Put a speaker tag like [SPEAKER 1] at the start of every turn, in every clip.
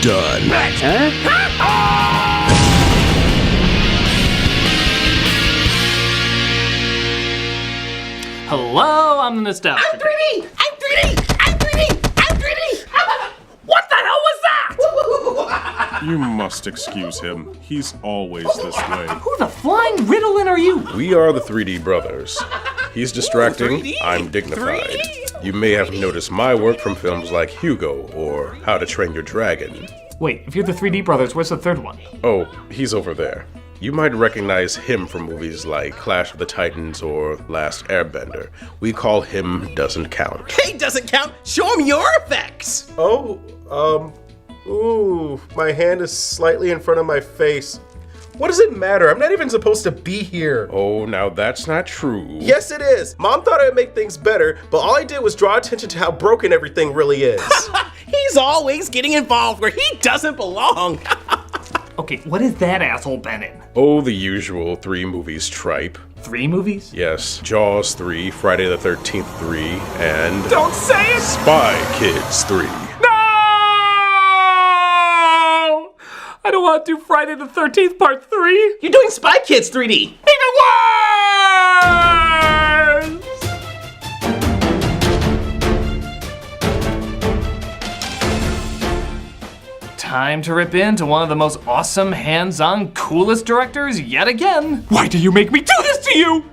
[SPEAKER 1] done.
[SPEAKER 2] Hello, I'm the Nostalgia.
[SPEAKER 3] I'm 3D! I'm 3D! I'm 3D! I'm 3D! What the hell was that?
[SPEAKER 4] You must excuse him. He's always this way.
[SPEAKER 2] Who the flying Ritalin are you?
[SPEAKER 1] We are the 3D brothers. He's distracting,
[SPEAKER 3] 3D?
[SPEAKER 1] I'm dignified.
[SPEAKER 3] 3D?
[SPEAKER 1] You may have noticed my work from films like Hugo or How to Train Your Dragon.
[SPEAKER 2] Wait, if you're the 3D brothers, where's the third one?
[SPEAKER 1] Oh, he's over there. You might recognize him from movies like Clash of the Titans or Last Airbender. We call him Doesn't Count.
[SPEAKER 3] Hey, doesn't count. Show him your effects.
[SPEAKER 5] My hand is slightly in front of my face. What does it matter? I'm not even supposed to be here.
[SPEAKER 1] Oh, now that's not true.
[SPEAKER 5] Yes, it is. Mom thought I'd make things better, but all I did was draw attention to how broken everything really is.
[SPEAKER 3] He's always getting involved where he doesn't belong.
[SPEAKER 2] Okay, what has that asshole been in?
[SPEAKER 1] Oh, the usual 3 movies tripe.
[SPEAKER 2] 3 movies?
[SPEAKER 1] Yes, Jaws 3, Friday the 13th 3, and
[SPEAKER 3] Don't say it.
[SPEAKER 1] Spy Kids 3.
[SPEAKER 2] No! I don't want to do Friday the 13th Part 3.
[SPEAKER 3] You're doing Spy Kids 3D.
[SPEAKER 2] Even worse! Time to rip into one of the most awesome, hands-on, coolest directors yet again. Why do you make me do this to you?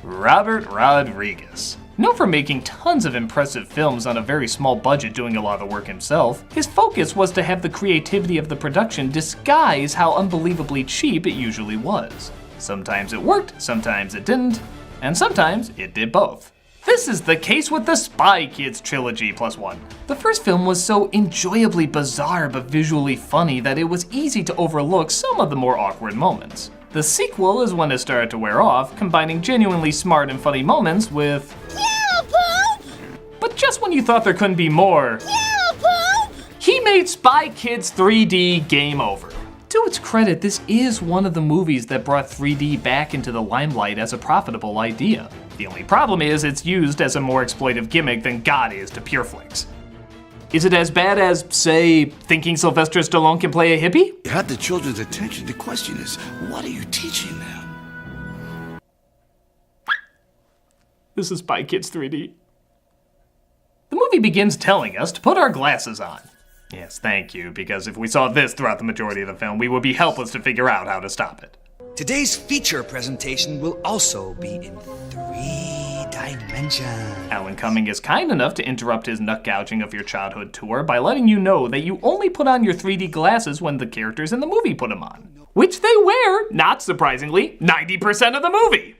[SPEAKER 2] Robert Rodriguez. Known for making tons of impressive films on a very small budget doing a lot of the work himself, his focus was to have the creativity of the production disguise how unbelievably cheap it usually was. Sometimes it worked, sometimes it didn't, and sometimes it did both. This is the case with the Spy Kids trilogy +1. The first film was so enjoyably bizarre but visually funny that it was easy to overlook some of the more awkward moments. The sequel is when it started to wear off, combining genuinely smart and funny moments with but just when you thought there couldn't be more, he made Spy Kids 3D Game Over. To its credit, this is one of the movies that brought 3D back into the limelight as a profitable idea. The only problem is it's used as a more exploitive gimmick than God is to pureflicks. Is it as bad as, say, thinking Sylvester Stallone can play a hippie?
[SPEAKER 6] You had the children's attention. The question is, what are you teaching them?
[SPEAKER 2] This is Spy Kids 3D. The movie begins telling us to put our glasses on. Yes, thank you, because if we saw this throughout the majority of the film, we would be helpless to figure out how to stop it.
[SPEAKER 7] Today's feature presentation will also be in 3 dimensions.
[SPEAKER 2] Alan Cumming is kind enough to interrupt his nut gouging of your childhood tour by letting you know that you only put on your 3D glasses when the characters in the movie put them on. Which they wear, not surprisingly, 90% of the movie.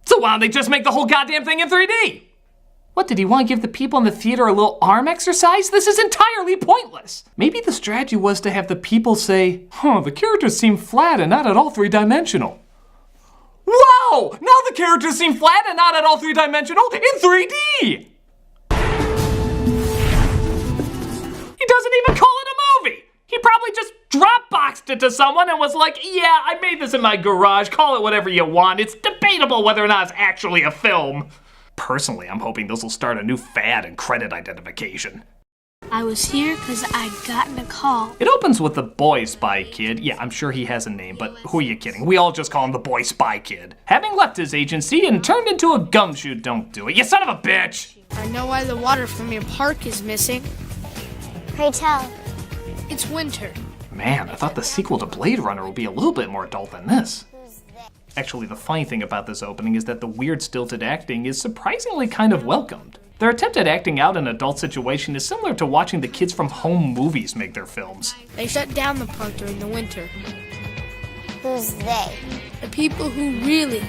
[SPEAKER 2] So why don't they just make the whole goddamn thing in 3D? What, did he want to give the people in the theater a little arm exercise? This is entirely pointless. Maybe the strategy was to have the people say, the characters seem flat and not at all 3-dimensional. Wow! Now the characters seem flat and not at all 3-dimensional in 3D! He doesn't even call it a movie! He probably just Dropboxed it to someone and was like, yeah, I made this in my garage, call it whatever you want. It's debatable whether or not it's actually a film. Personally, I'm hoping this will start a new fad in credit identification.
[SPEAKER 8] I was here because I'd gotten a call.
[SPEAKER 2] It opens with the boy spy kid. Yeah, I'm sure he has a name, but who are you kidding? We all just call him the boy spy kid. Having left his agency and turned into a gumshoe, don't do it, you son of a bitch!
[SPEAKER 8] I know why the water from your park is missing.
[SPEAKER 9] Pray tell.
[SPEAKER 8] It's winter.
[SPEAKER 2] Man, I thought the sequel to Blade Runner would be a little bit more adult than this. Actually, the funny thing about this opening is that the weird stilted acting is surprisingly kind of welcomed. Their attempt at acting out an adult situation is similar to watching the kids from home movies make their films.
[SPEAKER 8] They shut down the park during the winter.
[SPEAKER 9] Who's they?
[SPEAKER 8] The people who really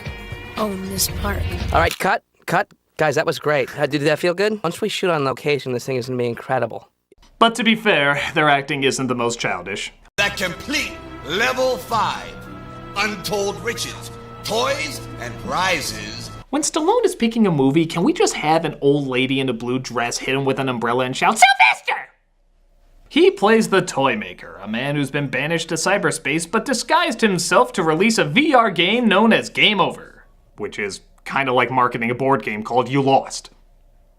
[SPEAKER 8] own this park.
[SPEAKER 10] All right, cut. Guys, that was great. Did that feel good? Once we shoot on location, this thing is going to be incredible.
[SPEAKER 2] But to be fair, their acting isn't the most childish.
[SPEAKER 6] That complete level 5. Untold riches, toys, and prizes.
[SPEAKER 2] When Stallone is picking a movie, can we just have an old lady in a blue dress hit him with an umbrella and shout, Sylvester! He plays the Toy Maker, a man who's been banished to cyberspace but disguised himself to release a VR game known as Game Over, which is kind of like marketing a board game called You Lost.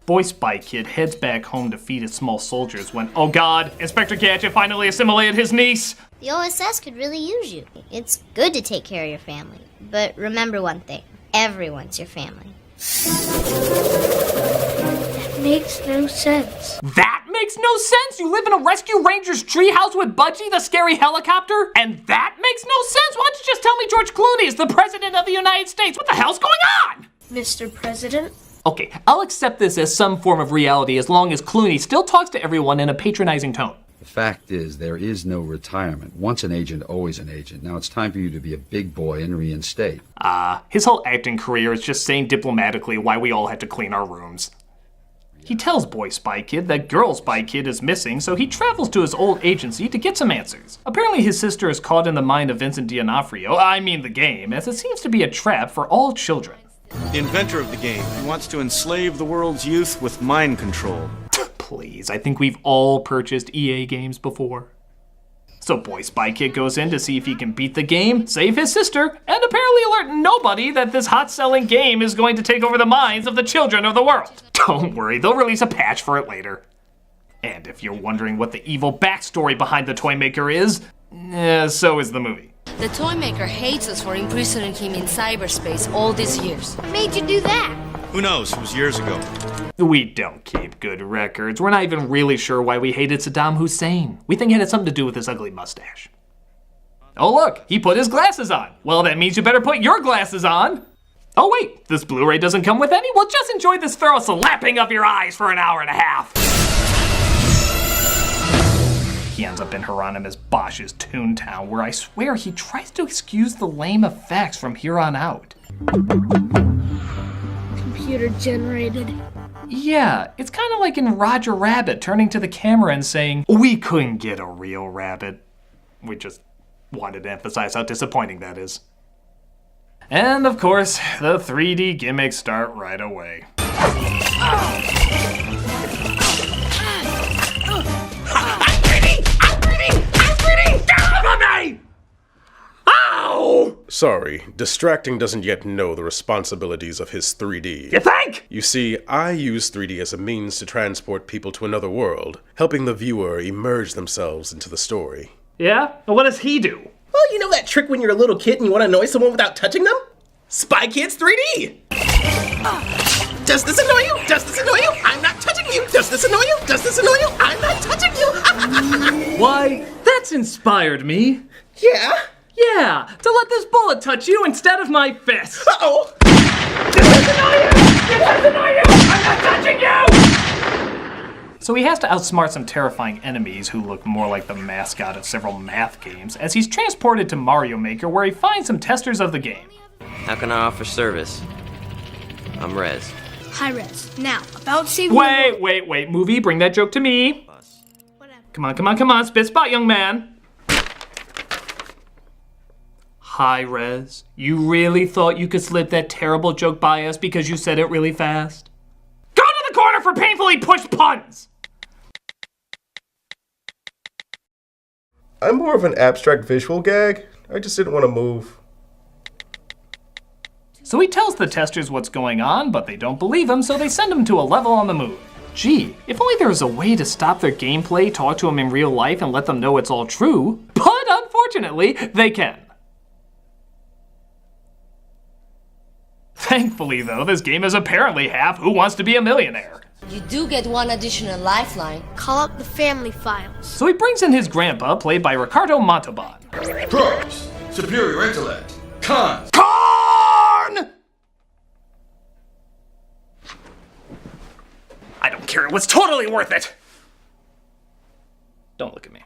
[SPEAKER 2] Boy Spy Kid heads back home to feed his small soldiers when, oh god, Inspector Gadget finally assimilated his niece!
[SPEAKER 9] The OSS could really use you. It's good to take care of your family. But remember one thing. Everyone's your family.
[SPEAKER 8] That makes no sense.
[SPEAKER 2] That makes no sense? You live in a Rescue Rangers treehouse with Budgie, the scary helicopter? And that makes no sense? Why don't you just tell me George Clooney is the President of the United States? What the hell's going on?
[SPEAKER 8] Mr. President?
[SPEAKER 2] Okay, I'll accept this as some form of reality as long as Clooney still talks to everyone in a patronizing tone.
[SPEAKER 11] The fact is, there is no retirement. Once an agent, always an agent. Now it's time for you to be a big boy and reinstate.
[SPEAKER 2] His whole acting career is just saying diplomatically why we all had to clean our rooms. He tells Boy Spy Kid that Girl Spy Kid is missing, so he travels to his old agency to get some answers. Apparently his sister is caught in the mind of Vincent D'Onofrio, I mean the game, as it seems to be a trap for all children.
[SPEAKER 12] The inventor of the game, he wants to enslave the world's youth with mind control.
[SPEAKER 2] Please, I think we've all purchased EA games before. So Boy Spy Kid goes in to see if he can beat the game, save his sister, and apparently alert nobody that this hot-selling game is going to take over the minds of the children of the world. Don't worry, they'll release a patch for it later. And if you're wondering what the evil backstory behind the toy maker is, so is the movie.
[SPEAKER 13] The toy maker hates us for imprisoning him in cyberspace all these years.
[SPEAKER 9] What made you do that?
[SPEAKER 12] Who knows? It was years ago.
[SPEAKER 2] We don't keep good records. We're not even really sure why we hated Saddam Hussein. We think it had something to do with his ugly mustache. Oh look, he put his glasses on. Well, that means you better put your glasses on. Oh wait, this Blu-ray doesn't come with any? Well, just enjoy this thorough slapping of your eyes for an hour and a half. He ends up in Hieronymus Bosch's Toontown, where I swear he tries to excuse the lame effects from here on out.
[SPEAKER 8] Computer generated.
[SPEAKER 2] Yeah, it's kind of like in Roger Rabbit turning to the camera and saying, "We couldn't get a real rabbit." We just wanted to emphasize how disappointing that is. And of course, the 3D gimmicks start right away.
[SPEAKER 1] Sorry, distracting doesn't yet know the responsibilities of his 3D.
[SPEAKER 2] You think?
[SPEAKER 1] You see, I use 3D as a means to transport people to another world, helping the viewer immerse themselves into the story.
[SPEAKER 2] Yeah? Well, what does he do?
[SPEAKER 3] Well, you know that trick when you're a little kid and you want to annoy someone without touching them? Spy Kids 3D! Does this annoy you? Does this annoy you? I'm not touching you! Does this annoy you? Does this annoy you? I'm not touching you!
[SPEAKER 2] Why, that's inspired me.
[SPEAKER 3] Yeah?
[SPEAKER 2] Yeah, to let this bullet touch you instead of my fist.
[SPEAKER 3] Uh-oh!
[SPEAKER 2] Does this annoy you? Does this annoy you? I'm not touching you! So he has to outsmart some terrifying enemies who look more like the mascot of several math games as he's transported to Mario Maker where he finds some testers of the game.
[SPEAKER 10] How can I offer service? I'm Rez.
[SPEAKER 8] Hi, Rez. Now, about saving...
[SPEAKER 2] Wait, movie, bring that joke to me. Come on, spit spot, young man. Hi, Rez. You really thought you could slip that terrible joke by us because you said it really fast? Go to the corner for painfully pushed puns!
[SPEAKER 5] I'm more of an abstract visual gag. I just didn't want to move.
[SPEAKER 2] So he tells the testers what's going on, but they don't believe him, so they send him to a level on the moon. Gee, if only there was a way to stop their gameplay, talk to them in real life, and let them know it's all true. But unfortunately, they can. Thankfully, though, this game is apparently half Who Wants to Be a Millionaire.
[SPEAKER 13] You do get one additional lifeline.
[SPEAKER 8] Call up the family files.
[SPEAKER 2] So he brings in his grandpa, played by Ricardo Montalban.
[SPEAKER 6] Pros, superior intellect. Cons.
[SPEAKER 2] Corn! I don't care, it was totally worth it! Don't look at me.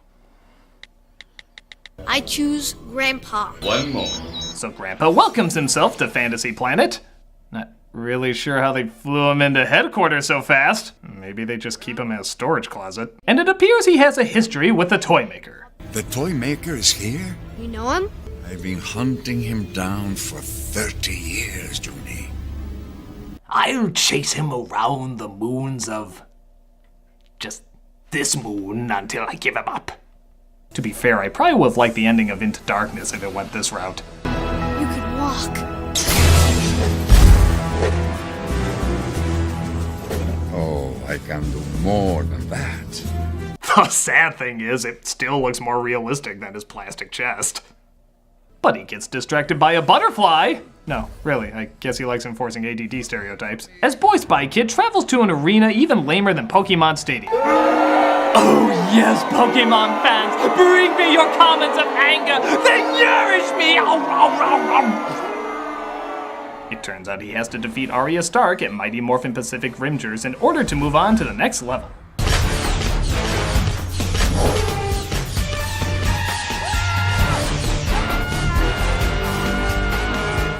[SPEAKER 8] I choose Grandpa.
[SPEAKER 6] One moment.
[SPEAKER 2] So Grandpa welcomes himself to Fantasy Planet. Not really sure how they flew him into headquarters so fast. Maybe they just keep him in a storage closet. And it appears he has a history with the toy maker.
[SPEAKER 6] The toy maker is here?
[SPEAKER 8] You know him?
[SPEAKER 6] I've been hunting him down for 30 years, Junie.
[SPEAKER 2] I'll chase him around the moons of just this moon until I give him up. To be fair, I probably would have liked the ending of Into Darkness if it went this route.
[SPEAKER 8] You could walk.
[SPEAKER 6] Oh, can do more than that.
[SPEAKER 2] The sad thing is, it still looks more realistic than his plastic chest. But he gets distracted by a butterfly. No, really, I guess he likes enforcing ADD stereotypes. As Boy Spy Kid travels to an arena even lamer than Pokemon Stadium. Oh yes, Pokemon fans, bring me your comments of anger. They nourish me. It turns out he has to defeat Arya Stark at Mighty Morphin Pacific Rimgers in order to move on to the next level.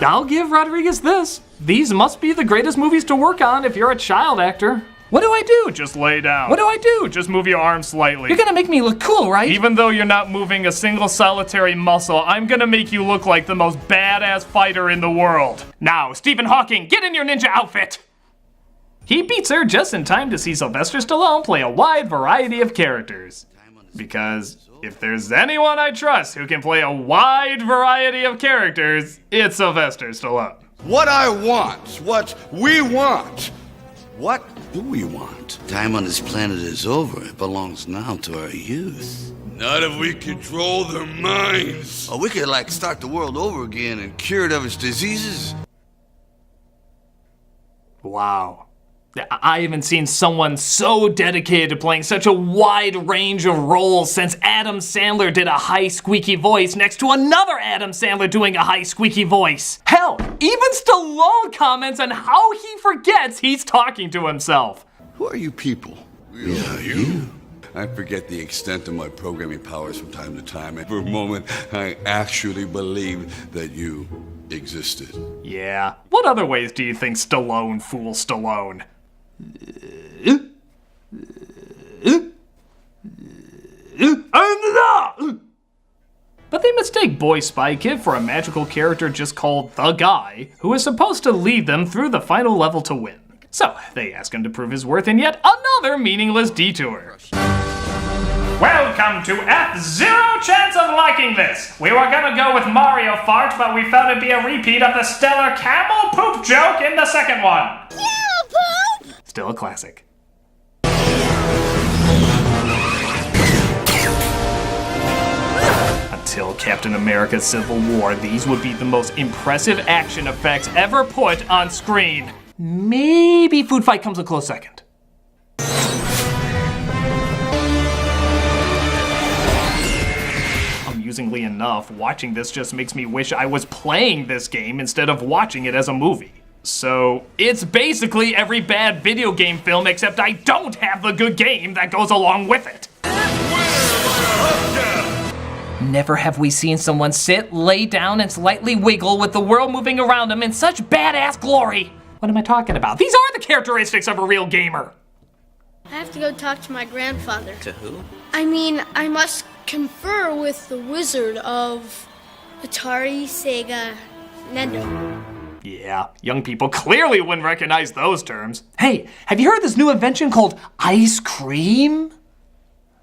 [SPEAKER 2] I'll give Rodriguez this. These must be the greatest movies to work on if you're a child actor. What do I do? Just lay down. What do I do? Just move your arm slightly. You're gonna make me look cool, right? Even though you're not moving a single solitary muscle, I'm gonna make you look like the most badass fighter in the world. Now, Stephen Hawking, get in your ninja outfit! He beats her just in time to see Sylvester Stallone play a wide variety of characters. Because if there's anyone I trust who can play a wide variety of characters, it's Sylvester Stallone.
[SPEAKER 6] What I want, what we want. What do we want?
[SPEAKER 14] Time on this planet is over. It belongs now to our youth.
[SPEAKER 6] Not if we control their minds.
[SPEAKER 14] Or we could, start the world over again and cure it of its diseases.
[SPEAKER 2] Wow. I haven't seen someone so dedicated to playing such a wide range of roles since Adam Sandler did a high squeaky voice next to another Adam Sandler doing a high squeaky voice. Hell, even Stallone comments on how he forgets he's talking to himself.
[SPEAKER 14] Who are you people?
[SPEAKER 6] Yeah, you.
[SPEAKER 14] I forget the extent of my programming powers from time to time, and for a moment, I actually believed that you existed.
[SPEAKER 2] Yeah. What other ways do you think Stallone fools Stallone? But they mistake Boy Spy Kid for a magical character just called The Guy, who is supposed to lead them through the final level to win. So, they ask him to prove his worth in yet another meaningless detour. Welcome to F-Zero Chance of Liking This! We were gonna go with Mario Fart, but we felt it'd be a repeat of the stellar camel poop joke in the second one.
[SPEAKER 8] Camel poop!
[SPEAKER 2] Still a classic. Until Captain America Civil War, these would be the most impressive action effects ever put on screen. Maybe Food Fight comes a close second. Amusingly enough, watching this just makes me wish I was playing this game instead of watching it as a movie. So, it's basically every bad video game film except I don't have the good game that goes along with it. Never have we seen someone sit, lay down, and slightly wiggle with the world moving around them in such badass glory. What am I talking about? These are the characteristics of a real gamer.
[SPEAKER 8] I have to go talk to my grandfather.
[SPEAKER 3] To who?
[SPEAKER 8] I must confer with the wizard of Atari, Sega, Nintendo.
[SPEAKER 2] Yeah, young people clearly wouldn't recognize those terms. Hey, have you heard of this new invention called ice cream?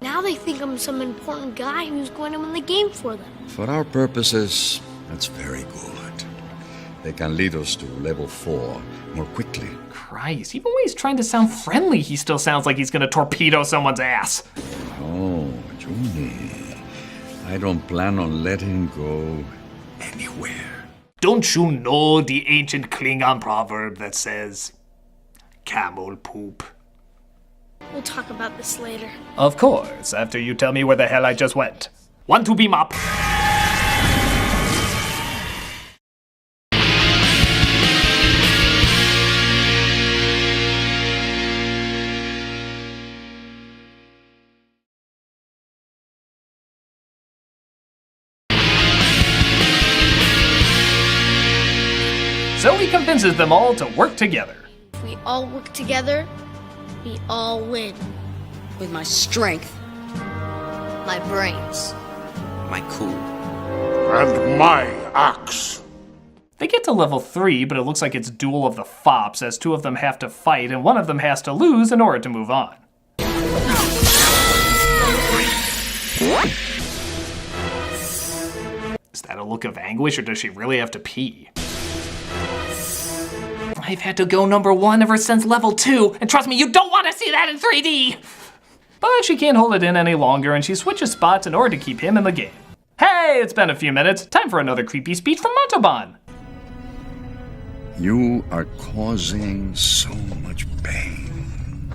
[SPEAKER 8] Now they think I'm some important guy who's going to win the game for them.
[SPEAKER 11] For our purposes, that's very good. They can lead us to level 4 more quickly.
[SPEAKER 2] Christ, even when he's trying to sound friendly, he still sounds like he's gonna torpedo someone's ass.
[SPEAKER 11] Oh, Junie, I don't plan on letting go anywhere.
[SPEAKER 2] Don't you know the ancient Klingon proverb that says, camel poop?
[SPEAKER 8] We'll talk about this later.
[SPEAKER 2] Of course, after you tell me where the hell I just went. Want to beam up? So he convinces them all to work together.
[SPEAKER 8] If we all work together, we all win.
[SPEAKER 13] With my strength.
[SPEAKER 9] My brains.
[SPEAKER 3] My cool.
[SPEAKER 6] And my axe.
[SPEAKER 2] They get to level 3, but it looks like it's Duel of the Fops, as 2 of them have to fight and one of them has to lose in order to move on. Is that a look of anguish, or does she really have to pee? I've had to go #1 ever since level 2, and trust me, you don't want to see that in 3D! But she can't hold it in any longer, and she switches spots in order to keep him in the game. Hey, it's been a few minutes. Time for another creepy speech from Montalban.
[SPEAKER 6] You are causing so much pain.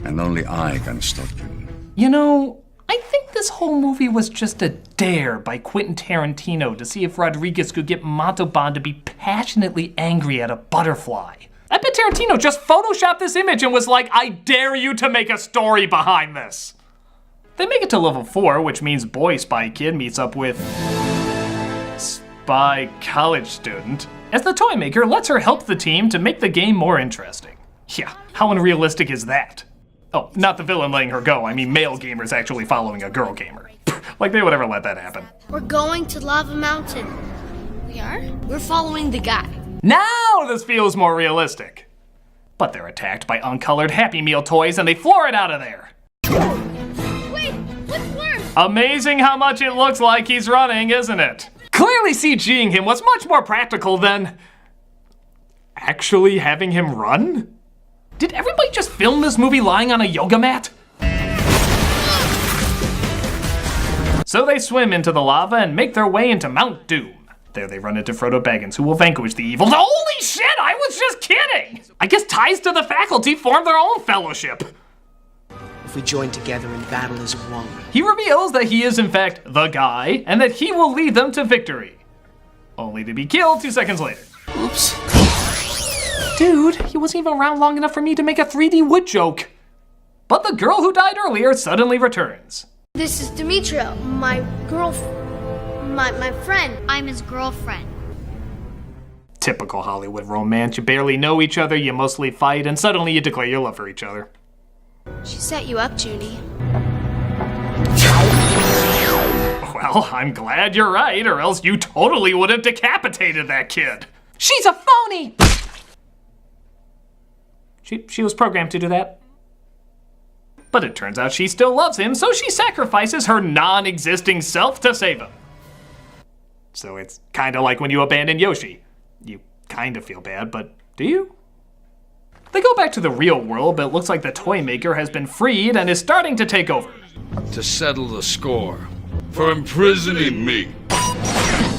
[SPEAKER 6] And only I can stop you.
[SPEAKER 2] You know, I think this whole movie was just a dare by Quentin Tarantino to see if Rodriguez could get Montalban to be passionately angry at a butterfly. I bet Tarantino just photoshopped this image and was like, I dare you to make a story behind this. They make it to level 4, which means boy spy kid meets up with spy college student, as the toy maker lets her help the team to make the game more interesting. Yeah, how unrealistic is that? Oh, not the villain letting her go, I mean male gamers actually following a girl gamer. Like they would ever let that happen.
[SPEAKER 8] We're going to Lava Mountain.
[SPEAKER 13] We are? We're following the guy.
[SPEAKER 2] Now this feels more realistic. But they're attacked by uncolored Happy Meal toys and they floor it out of there.
[SPEAKER 8] Wait, what's worse?
[SPEAKER 2] Amazing how much it looks like he's running, isn't it? Clearly CGing him was much more practical than actually having him run? Did everybody just film this movie lying on a yoga mat? So they swim into the lava and make their way into Mount Doom. There they run into Frodo Baggins, who will vanquish the evil. Holy shit, I was just kidding! I guess ties to the faculty form their own fellowship.
[SPEAKER 15] If we join together in battle as one.
[SPEAKER 2] He reveals that he is in fact the guy, and that he will lead them to victory. Only to be killed 2 seconds later.
[SPEAKER 15] Oops.
[SPEAKER 2] Dude, he wasn't even around long enough for me to make a 3D wood joke. But the girl who died earlier suddenly returns.
[SPEAKER 8] This is Demetria, my girlfriend. My friend.
[SPEAKER 9] I'm his girlfriend.
[SPEAKER 2] Typical Hollywood romance. You barely know each other, you mostly fight, and suddenly you declare your love for each other.
[SPEAKER 13] She set you up, Judy.
[SPEAKER 2] Well, I'm glad you're right, or else you totally would have decapitated that kid. She's a phony! She was programmed to do that. But it turns out she still loves him, so she sacrifices her non-existing self to save him. So it's kinda like when you abandon Yoshi. You kinda feel bad, but do you? They go back to the real world, but it looks like the toy maker has been freed and is starting to take over.
[SPEAKER 14] To settle the score for imprisoning me.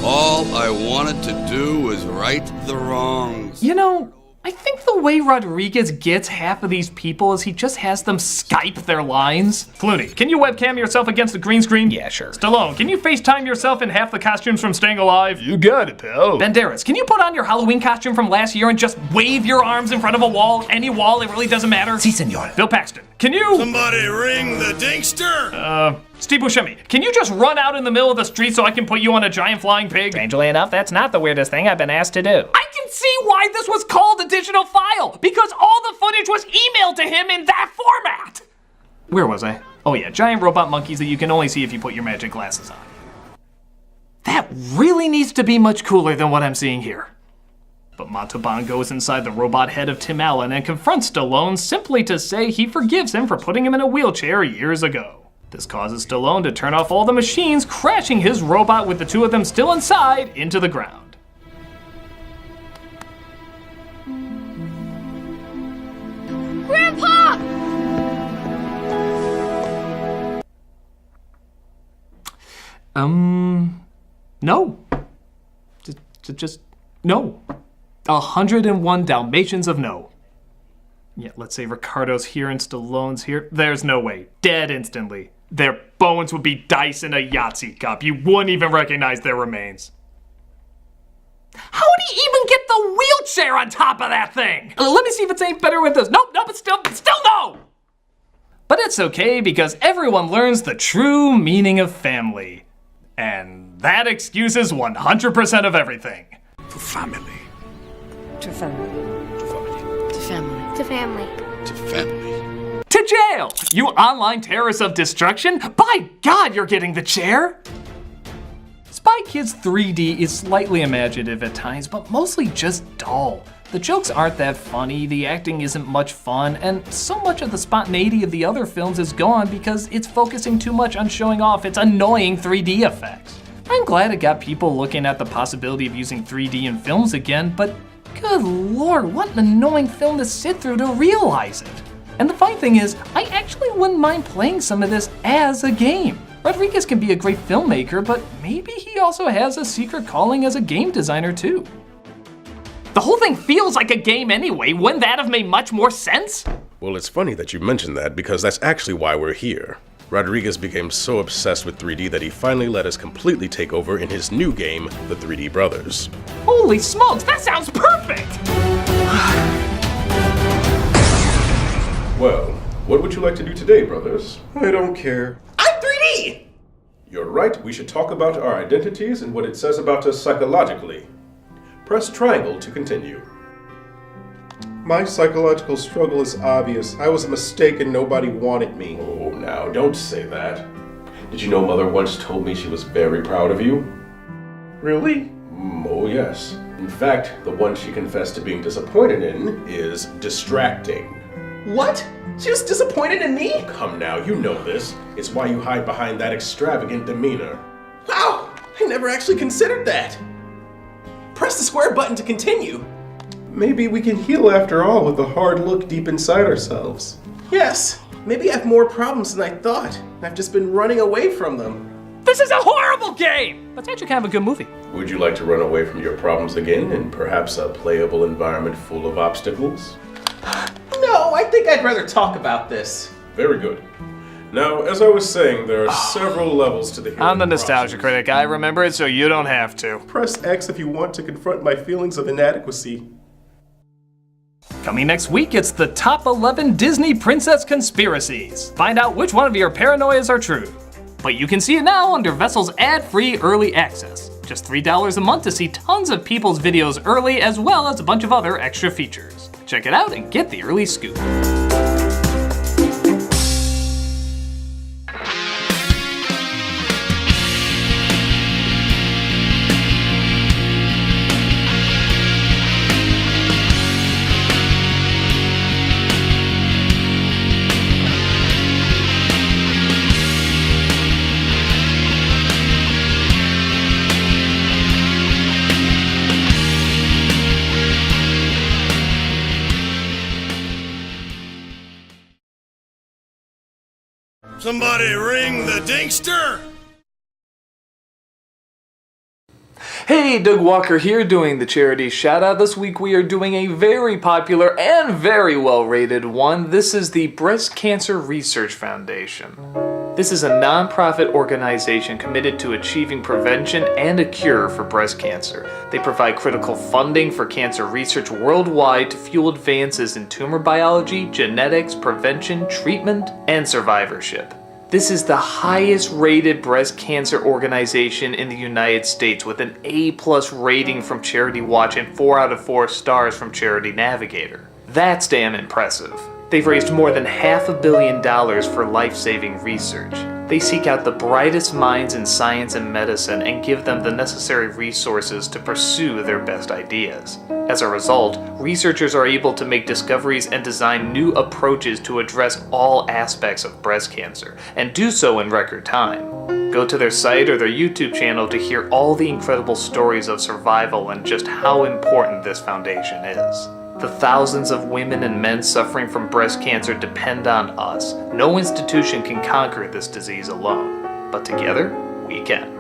[SPEAKER 14] All I wanted to do was right the wrongs.
[SPEAKER 2] You know, I think the way Rodriguez gets half of these people is he just has them Skype their lines. Clooney, can you webcam yourself against the green screen? Yeah, sure. Stallone, can you FaceTime yourself in half the costumes from Staying Alive? You got it, pal. Banderas, can you put on your Halloween costume from last year and just wave your arms in front of a wall? Any wall, it really doesn't matter. Si, senor. Bill Paxton, can you...
[SPEAKER 6] Somebody ring the dingster!
[SPEAKER 2] Steve Buscemi, can you just run out in the middle of the street so I can put you on a giant flying pig? Strangely enough, that's not the weirdest thing I've been asked to do. I can see why this was called a digital file, because all the footage was emailed to him in that format. Where was I? Oh yeah, giant robot monkeys that you can only see if you put your magic glasses on. That really needs to be much cooler than what I'm seeing here. But Montalban goes inside the robot head of Tim Allen and confronts Stallone simply to say he forgives him for putting him in a wheelchair years ago. This causes Stallone to turn off all the machines, crashing his robot with the two of them still inside into the ground.
[SPEAKER 8] Grandpa!
[SPEAKER 2] No. Just no. 101 Dalmatians of no. Yeah, let's say Ricardo's here and Stallone's here. There's no way. Dead instantly. Their bones would be dice in a Yahtzee cup. You wouldn't even recognize their remains. How would he even get the wheelchair on top of that thing? Let me see if it's any better with this. Nope, but still no! But it's okay because everyone learns the true meaning of family. And that excuses 100% of everything.
[SPEAKER 6] To family.
[SPEAKER 13] To family. To family. To family.
[SPEAKER 8] To family.
[SPEAKER 14] To family.
[SPEAKER 2] To jail! You online terrorists of destruction! By God, you're getting the chair! Spy Kids 3D is slightly imaginative at times, but mostly just dull. The jokes aren't that funny, the acting isn't much fun, and so much of the spontaneity of the other films is gone because it's focusing too much on showing off its annoying 3D effects. I'm glad it got people looking at the possibility of using 3D in films again, but Good lord, what an annoying film to sit through to realize it. And the funny thing is, I actually wouldn't mind playing some of this as a game. Rodriguez can be a great filmmaker, but maybe he also has a secret calling as a game designer too. The whole thing feels like a game anyway. Wouldn't that have made much more sense?
[SPEAKER 1] Well, it's funny that you mentioned that because that's actually why we're here. Rodriguez became so obsessed with 3D that he finally let us completely take over in his new game, The 3D Brothers.
[SPEAKER 2] Holy smokes, that sounds perfect!
[SPEAKER 1] Well, what would you like to do today, brothers?
[SPEAKER 5] I don't care.
[SPEAKER 3] I'm 3D!
[SPEAKER 1] You're right, we should talk about our identities and what it says about us psychologically. Press triangle to continue.
[SPEAKER 5] My psychological struggle is obvious. I was a mistake and nobody wanted me.
[SPEAKER 1] Oh, now, don't say that. Did you know Mother once told me she was very proud of you?
[SPEAKER 5] Really?
[SPEAKER 1] Oh, yes. In fact, the one she confessed to being disappointed in is distracting.
[SPEAKER 3] What? She was disappointed in me?
[SPEAKER 1] Come now, you know this. It's why you hide behind that extravagant demeanor.
[SPEAKER 3] Wow, I never actually considered that. Press the square button to continue.
[SPEAKER 5] Maybe we can heal after all with a hard look deep inside ourselves.
[SPEAKER 3] Yes, maybe I have more problems than I thought. I've just been running away from them.
[SPEAKER 2] This is a horrible game! But it's actually kind of a good movie.
[SPEAKER 1] Would you like to run away from your problems again in perhaps a playable environment full of obstacles?
[SPEAKER 3] No, I think I'd rather talk about this.
[SPEAKER 1] Very good. Now, as I was saying, there are several levels to the healing
[SPEAKER 2] I'm the nostalgia critic. I remember it so you don't have to.
[SPEAKER 5] Press X if you want to confront my feelings of inadequacy.
[SPEAKER 2] Coming next week, it's the top 11 Disney princess conspiracies. Find out which one of your paranoias are true. But you can see it now under Vessel's ad-free early access. Just $3 a month to see tons of people's videos early, as well as a bunch of other extra features. Check it out and get the early scoop.
[SPEAKER 6] Somebody ring the dingster!
[SPEAKER 2] Hey, Doug Walker here doing the charity shoutout. This week we are doing a very popular and very well rated one. This is the Breast Cancer Research Foundation. This is a non-profit organization committed to achieving prevention and a cure for breast cancer. They provide critical funding for cancer research worldwide to fuel advances in tumor biology, genetics, prevention, treatment, and survivorship. This is the highest rated breast cancer organization in the United States with an A+ rating from Charity Watch and 4 out of 4 stars from Charity Navigator. That's damn impressive. They've raised more than $500 million for life-saving research. They seek out the brightest minds in science and medicine and give them the necessary resources to pursue their best ideas. As a result, researchers are able to make discoveries and design new approaches to address all aspects of breast cancer, and do so in record time. Go to their site or their YouTube channel to hear all the incredible stories of survival and just how important this foundation is. The thousands of women and men suffering from breast cancer depend on us. No institution can conquer this disease alone, but together, we can.